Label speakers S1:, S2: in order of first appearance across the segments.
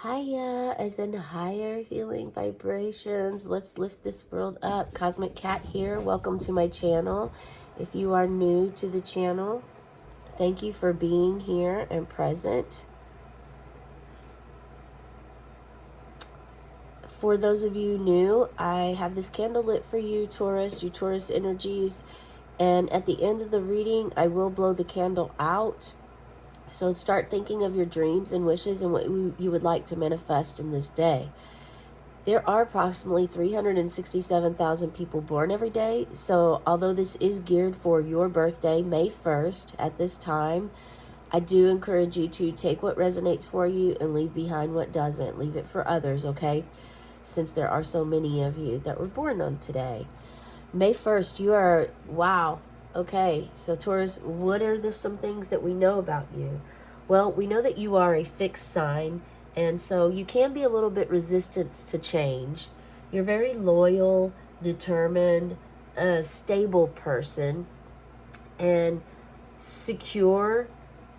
S1: Higher, as in higher healing vibrations. Let's lift this world up. Cosmic Cat here. Welcome to my channel. If you are new to the channel, thank you for being here and present. For those of you new, I have this candle lit for you, Taurus, you Taurus energies. And at the end of the reading, I will blow the candle out. So start thinking of your dreams and wishes and what you would like to manifest in this day. There are approximately 367,000 people born every day. So although this is geared for your birthday, May 1st, at this time, I do encourage you to take what resonates for you and leave behind what doesn't. Leave it for others, okay? Since there are so many of you that were born on today. May 1st, you are, wow. Okay, so Taurus, what are some things that we know about you? Well, we know that you are a fixed sign, and so you can be a little bit resistant to change. You're very loyal, determined, a stable person, and secure,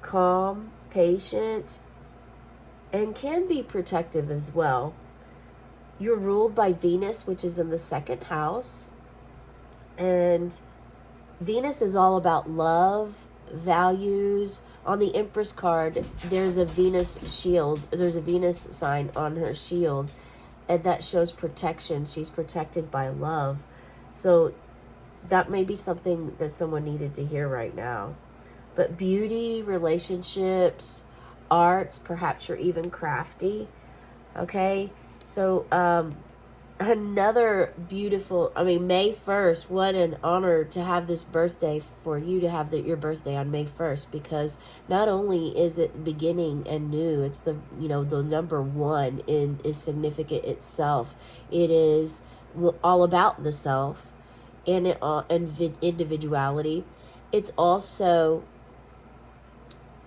S1: calm, patient, and can be protective as well. You're ruled by Venus, which is in the second house, and Venus is all about love, values. On the Empress card, there's a Venus shield. There's a Venus sign on her shield, and that shows protection. She's protected by love. So that may be something that someone needed to hear right now. But beauty, relationships, arts, perhaps you're even crafty. Okay? So, another beautiful, May 1st, what an honor to have this birthday, for you to have your birthday on May 1st, because not only is it beginning and new, it's the number one is significant itself. It is all about the self and individuality. It's also,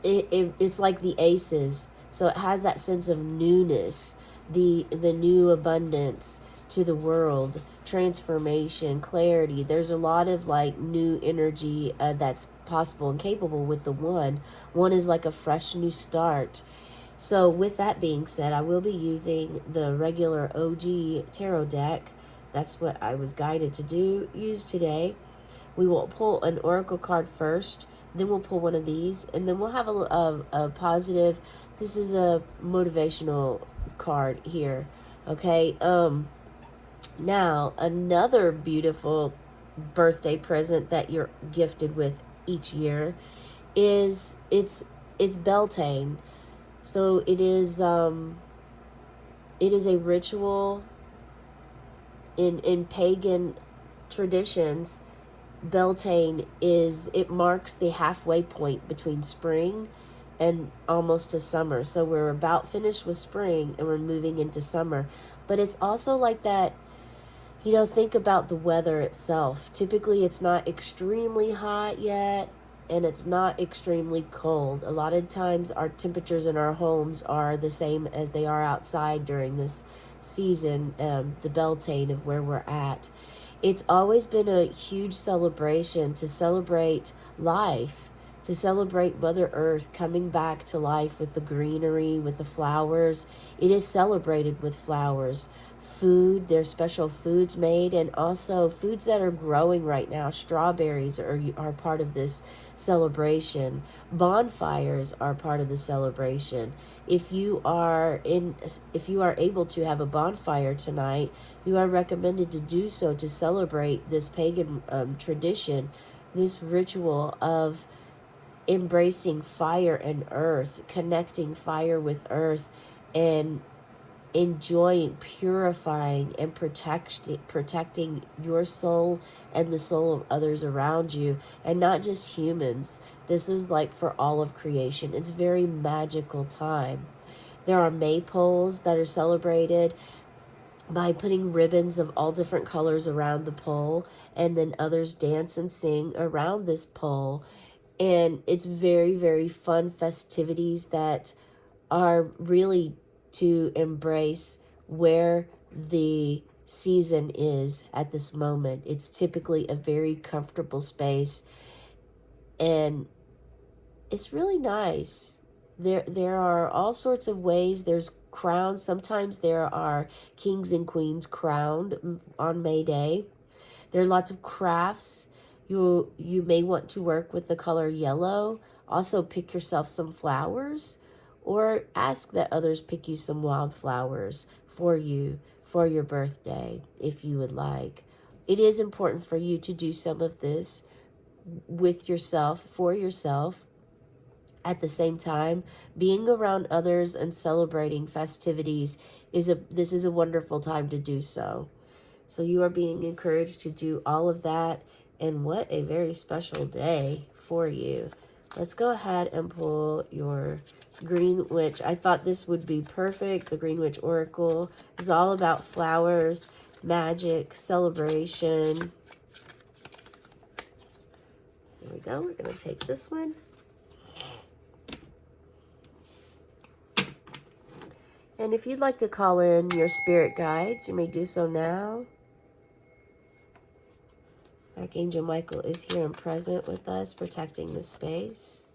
S1: it's like the aces, so it has that sense of newness, the new abundance to the world, transformation, clarity. There's a lot of like new energy that's possible and capable with the one. One is like a fresh new start. So with that being said, I will be using the regular OG tarot deck. That's what I was guided to use today. We will pull an oracle card first, then we'll pull one of these, and then we'll have a positive. This is a motivational card here. Okay. Now, another beautiful birthday present that you're gifted with each year is it's Beltane. So it is a ritual in pagan traditions. Beltane it marks the halfway point between spring and almost to summer. So we're about finished with spring and we're moving into summer. But it's also like that. Think about the weather itself. Typically, it's not extremely hot yet, and it's not extremely cold. A lot of times, our temperatures in our homes are the same as they are outside during this season, the Beltane of where we're at. It's always been a huge celebration to celebrate life, to celebrate Mother Earth coming back to life with the greenery, with the flowers. It is celebrated with flowers. Food, there's special foods made, and also foods that are growing right now. Strawberries are part of this celebration. Bonfires are part of the celebration. If you are able to have a bonfire tonight, you are recommended to do so to celebrate this pagan tradition, this ritual of embracing fire and earth, connecting fire with earth, and enjoying, purifying, and protecting your soul and the soul of others around you, and not just humans. This is like for all of creation. It's a very magical time. There are maypoles that are celebrated by putting ribbons of all different colors around the pole, and then others dance and sing around this pole. And it's very, very fun festivities that are really to embrace where the season is at this moment. It's typically a very comfortable space, and it's really nice. There are all sorts of ways. There's crowns. Sometimes there are kings and queens crowned on May Day. There are lots of crafts. You may want to work with the color yellow. Also pick yourself some flowers, or ask that others pick you some wildflowers for you for your birthday if you would like. It is important for you to do some of this with yourself, for yourself. At the same time, being around others and celebrating festivities this is a wonderful time to do so. So you are being encouraged to do all of that, and what a very special day for you. Let's go ahead and pull your Green Witch. I thought this would be perfect. The Green Witch Oracle is all about flowers, magic, celebration. There we go. We're going to take this one. And if you'd like to call in your spirit guides, you may do so now. Archangel Michael is here and present with us, protecting the space.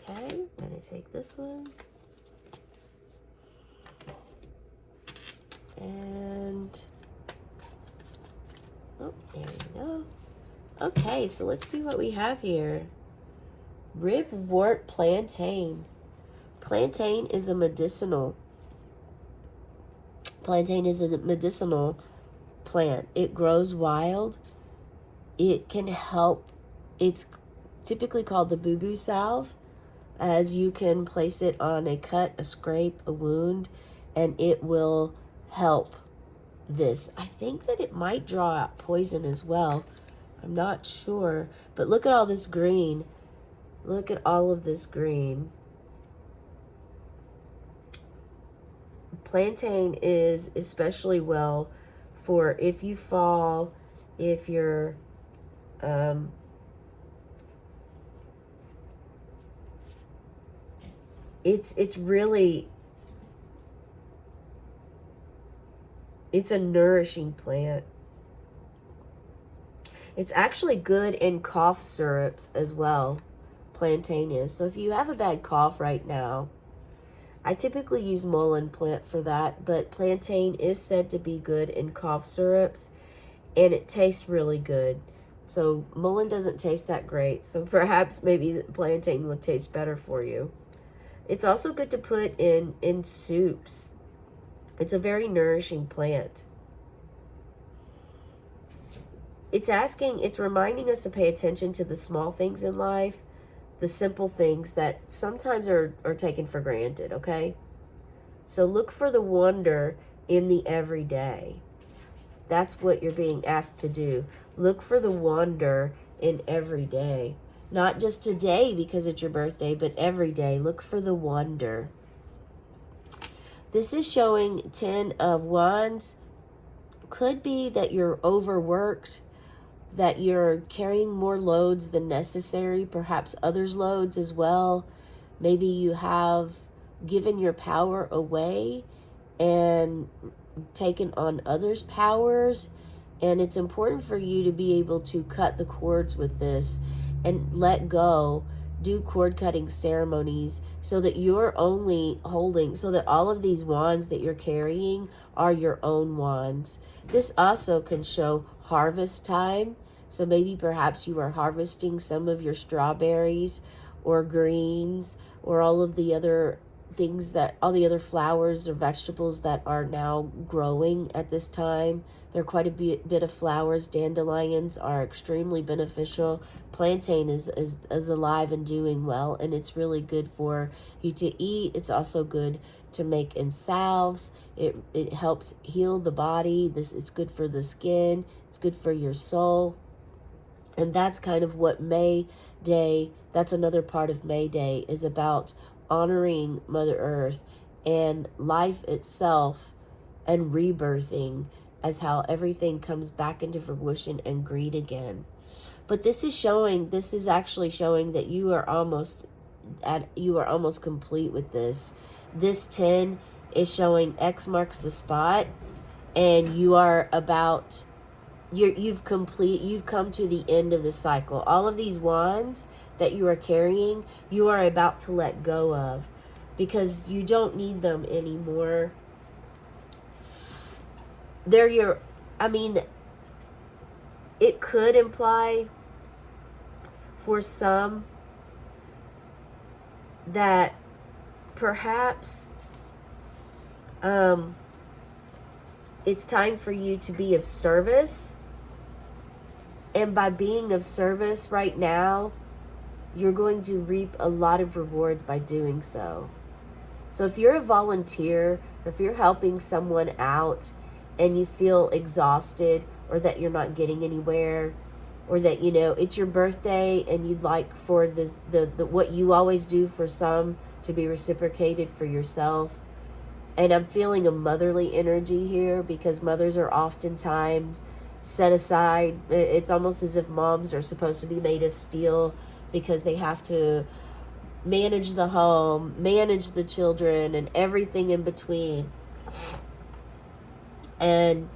S1: Okay, I'm going to take this one. And, oh, there you go. Okay, so let's see what we have here. Ribwort plantain. Plantain is a medicinal. Plantain is a medicinal plant. It grows wild. It can help. It's typically called the boo-boo salve, as you can place it on a cut, a scrape, a wound, and it will help this. I think that it might draw out poison as well. I'm not sure. But look at all this green. Look at all of this green. Plantain is especially well for if you fall, if you're it's really, it's a nourishing plant. It's actually good in cough syrups as well. Plantain is. So if you have a bad cough right now, I typically use mullein plant for that, but plantain is said to be good in cough syrups, and it tastes really good. So mullein doesn't taste that great, so perhaps maybe plantain would taste better for you. It's also good to put in soups. It's a very nourishing plant. It's reminding us to pay attention to the small things in life, the simple things that sometimes are taken for granted, okay? So look for the wonder in the everyday. That's what you're being asked to do. Look for the wonder in every day. Not just today because it's your birthday, but every day. Look for the wonder. This is showing 10 of Wands. Could be that you're overworked, that you're carrying more loads than necessary, perhaps others' loads as well. Maybe you have given your power away and taken on others' powers, and it's important for you to be able to cut the cords with this and let go, do cord cutting ceremonies, so that you're only holding, so that all of these wands that you're carrying are your own wands. This also can show harvest time. So maybe perhaps you are harvesting some of your strawberries or greens or all of the other things all the other flowers or vegetables that are now growing at this time. There are quite a bit of flowers. Dandelions are extremely beneficial. Plantain is alive and doing well, and it's really good for you to eat. It's also good to make in salves. It helps heal the body. It's good for the skin. It's good for your soul. And that's kind of what May Day, that's another part of May Day, is about honoring Mother Earth and life itself and rebirthing as how everything comes back into fruition and green again. But this is actually showing that you are almost complete with this. This 10 is showing X marks the spot, and you are about you've come to the end of the cycle. All of these wands that you are carrying, you are about to let go of, because you don't need them anymore. They're your, I mean, it could imply for some that perhaps it's time for you to be of service. And by being of service right now, you're going to reap a lot of rewards by doing so. So if you're a volunteer, or if you're helping someone out and you feel exhausted, or that you're not getting anywhere, or that, you know, it's your birthday and you'd like for the what you always do for some to be reciprocated for yourself. And I'm feeling a motherly energy here, because mothers are oftentimes set aside. It's almost as if moms are supposed to be made of steel, because they have to manage the home, manage the children, and everything in between. And,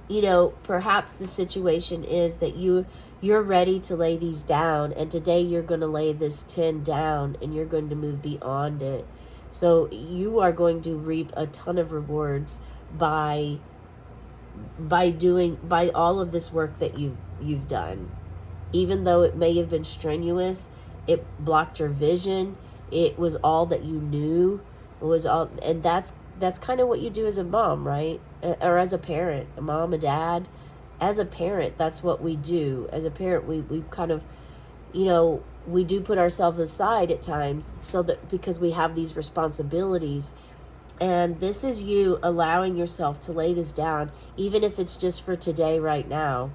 S1: you know, perhaps the situation is that you're ready to lay these down, and today you're going to lay this 10 down, and you're going to move beyond it. So you are going to reap a ton of rewards by all of this work that you've done. Even though it may have been strenuous, it blocked your vision, it was all that you knew, it was all, and that's kind of what you do as a mom, right? Or as a parent, a mom, a dad. As a parent, that's what we do. As a parent, we kind of, you know, we do put ourselves aside at times, so that, because we have these responsibilities. And this is you allowing yourself to lay this down, even if it's just for today, right now,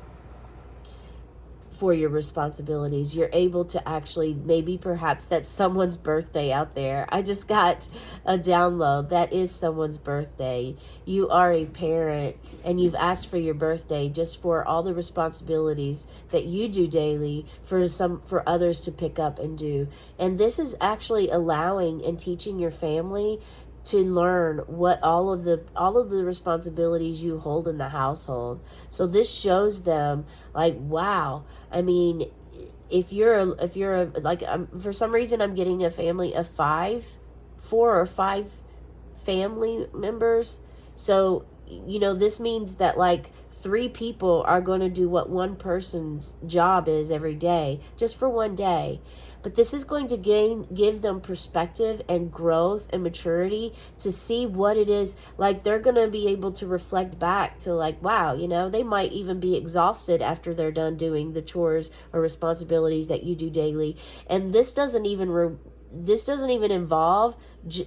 S1: for your responsibilities. You're able to actually, maybe perhaps that's someone's birthday out there. I just got a download. That is someone's birthday. You are a parent and you've asked for your birthday just for all the responsibilities that you do daily for others to pick up and do. And this is actually allowing and teaching your family to learn what all of the responsibilities you hold in the household. So this shows them, like, wow. I mean, if you're like, for some reason I'm getting a family of 4 or 5 family members. So, you know, this means that like 3 people are going to do what one person's job is every day, just for one day. But this is going to give them perspective and growth and maturity to see what it is. Like, they're going to be able to reflect back to, like, wow, you know, they might even be exhausted after they're done doing the chores or responsibilities that you do daily. And this doesn't even involve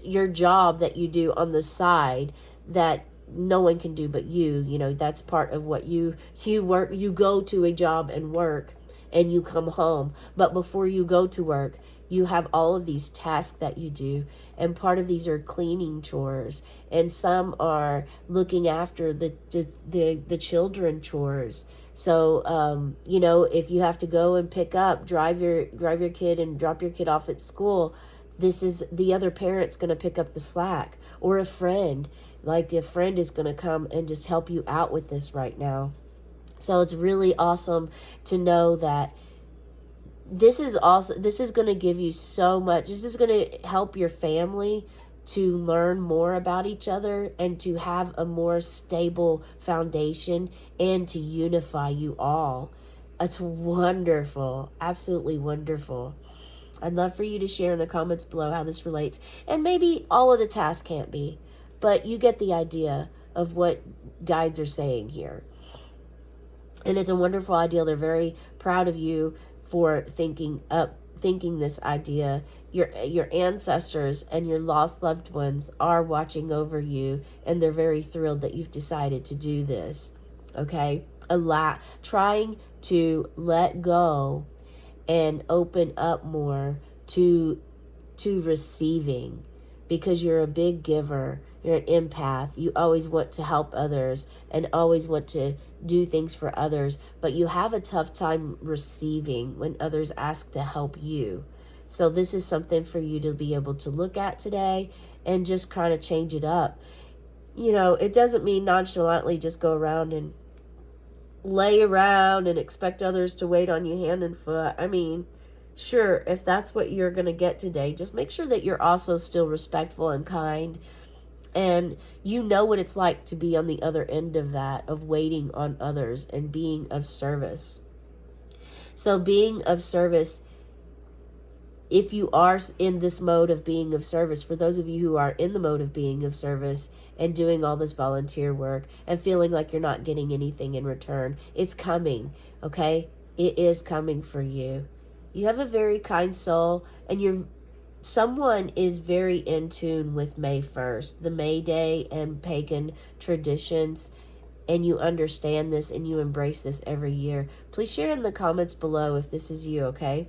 S1: your job that you do on the side that no one can do but you. You know, that's part of what you work. You go to a job and work, and you come home. But before you go to work, you have all of these tasks that you do. And part of these are cleaning chores. And some are looking after the children chores. So, you know, if you have to go and drive your kid and drop your kid off at school, this is the other parent's going to pick up the slack. Or a friend, like a friend is going to come and just help you out with this right now. So it's really awesome to know that this is going to give you so much. This is going to help your family to learn more about each other and to have a more stable foundation and to unify you all. It's wonderful. Absolutely wonderful. I'd love for you to share in the comments below how this relates. And maybe all of the tasks can't be, but you get the idea of what guides are saying here. And it's a wonderful idea. They're very proud of you for thinking this idea. Your ancestors and your lost loved ones are watching over you, and they're very thrilled that you've decided to do this. Okay? Trying to let go and open up more to receiving, because you're a big giver. You're an empath. You always want to help others and always want to do things for others, but you have a tough time receiving when others ask to help you. So this is something for you to be able to look at today and just kind of change it up. You know, it doesn't mean nonchalantly just go around and lay around and expect others to wait on you hand and foot. I mean, sure, if that's what you're going to get today, just make sure that you're also still respectful and kind. And you know what it's like to be on the other end of that, of waiting on others and being of service. So, being of service, if you are in this mode of being of service, for those of you who are in the mode of being of service and doing all this volunteer work and feeling like you're not getting anything in return, it's coming, okay? It is coming for you. You have a very kind soul, and someone is very in tune with May 1st, the May Day and pagan traditions, and you understand this and you embrace this every year. Please share in the comments below if this is you, okay?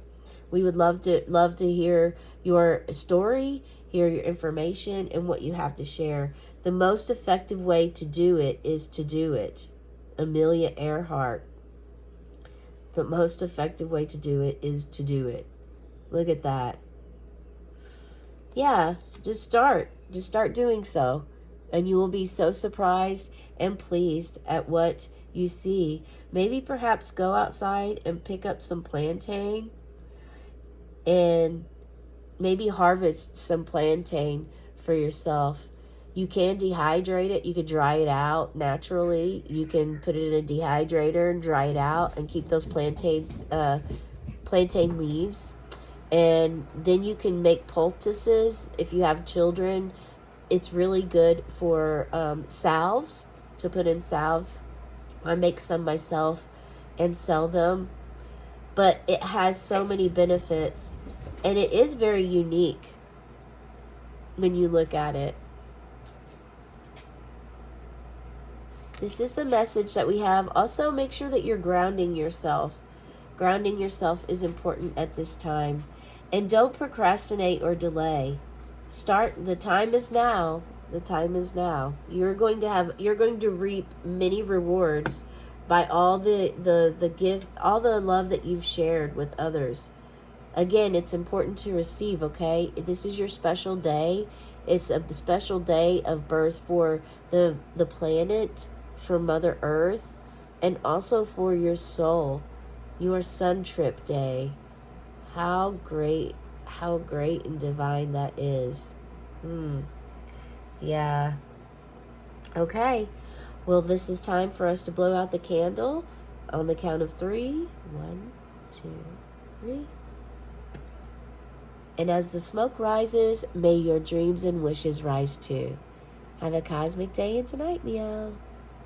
S1: We would love to hear your story, hear your information, and what you have to share. The most effective way to do it is to do it. Amelia Earhart. The most effective way to do it is to do it. Look at that. Yeah, just start. Just start doing so. And you will be so surprised and pleased at what you see. Maybe perhaps go outside and pick up some plantain and maybe harvest some plantain for yourself. You can dehydrate it. You could dry it out naturally. You can put it in a dehydrator and dry it out and keep those plantain leaves. And then you can make poultices if you have children. It's really good for salves, to put in salves. I make some myself and sell them. But it has so many benefits, and it is very unique when you look at it. This is the message that we have. Also, make sure that you're grounding yourself. Grounding yourself is important at this time. And don't procrastinate or delay. Start. The time is now. The time is now. You're going to reap many rewards by all the gift, all the love that you've shared with others. Again, it's important to receive, okay? This is your special day. It's a special day of birth for the planet, for Mother Earth, and also for your soul. Your sun trip day. How great and divine that is. Yeah. Okay. Well, this is time for us to blow out the candle on the count of 3. 1, 2, 3. And as the smoke rises, may your dreams and wishes rise too. Have a cosmic day and tonight, meow.